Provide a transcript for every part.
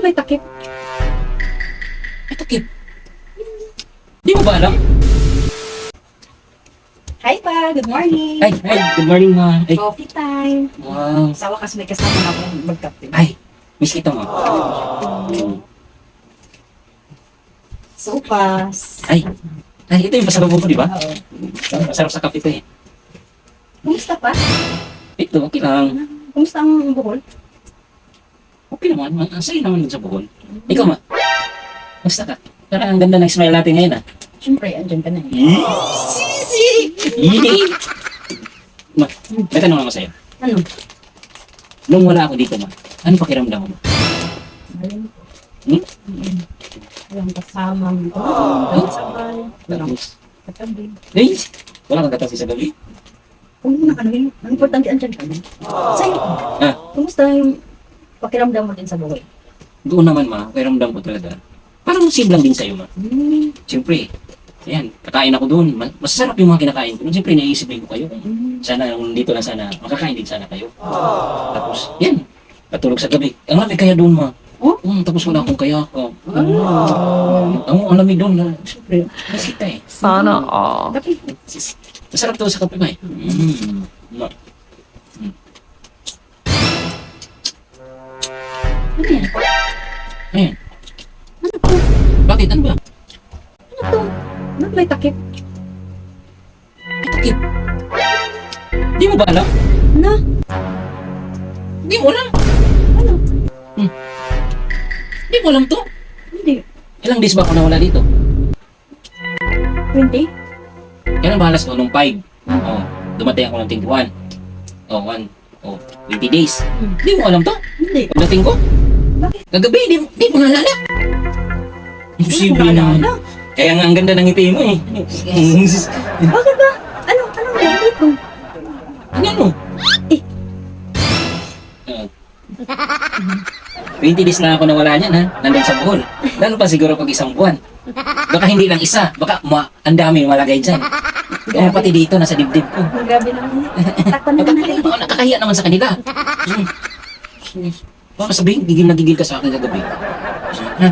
may takip? Ay, takip. Di mo ba alam? Hi pa, good morning. Ay, good morning ma. Ay, Coffee time. wow. Sa wakas may kasama na akong magkape. Ay, miss kita ma. Sopas. Ay, ito yung pasalubong ko, di ba? Oo. Masarap sa kape to eh. Kumusta pa? Ito, okay lang. Kumusta ang buhol? Okay naman, ang sayo naman din sa buhol. Ikaw ma, basta ka. Parang ang ganda ng smile natin ngayon ah. Siyempre, andyan ka na eh. Sisi! Ma, may tanong ako sa'yo. Ano? Nung wala ako dito ma, ano pakiramdam mo? Ayun. Hmm? Walang kasama mo. Oh? Sabay. Walang Tapos, katabi. ay, wala kang katapos sa gabi. Kung na ano yun, ang importante andyan ka na. Sa'yo, Ah, kumusta yung pakiramdam mo din sa buhay? doon naman ma, pakiramdam ko talaga. Parang same lang din sa'yo ma. Siyempre, ayan, kakain ako doon. Masasarap yung mga kinakain ko. Siyempre, naiisipin ko kayo. Sana, kung dito lang sana, makakain din sana kayo. Tapos, yan, patulog sa gabi. Ang lamig kaya doon ma. Oh? Tapos wala akong kaya ako. Ang lamig doon na, siyempre, masita eh. Sana all. Tapi, Masarap to sa kape ma eh. Ma. ano yan? Ayan. Ano to? Bakit? Ano ba? Ano to? Ano may takip? May takip. Di mo ba alam? Na? Di mo alam. Ano? Di mo alam to. Hindi. Ilang days ba ako nawala dito? 20? Kailan bahalas ko? Nung 5. Oh, dumating ako ng 21. Oh, 1. Oh, 20 days. Di mo alam to? Hindi. Pagdating ko, Bakit? kagabi, di mo naalala. Imposible naman. naalala? Kaya nga ang ganda ng ngiti mo eh. Bakit ba? Ano meron ko? Ano ano? Eh. Ah. 20 days na ako nawala niyan ha, nandun sa Bohol. Lalo pa siguro pag isang buwan. Baka hindi lang isa, baka ang daming malagay dyan. Kaya pati dito, nasa dibdib ko. Grabe naman. Takpan naman natin. Oo, nakakahiya naman sa kanila. Baka sabihin, gigil na gigil ka sa akin kagabi. Ha?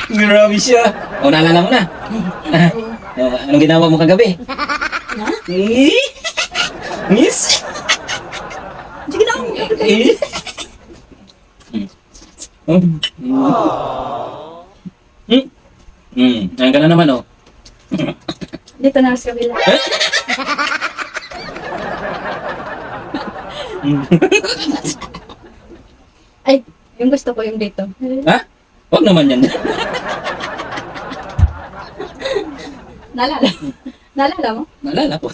Grabe siya. O, naalala mo na. Anong ginawa mo kagabi? Ha? Miss? Sige na. Ayan ka na naman, oh. Dito na sa kabila. Ay, yung gusto ko yung dito. Ha? Huwag naman yan. Naalala? Naalala mo? Naalala ko.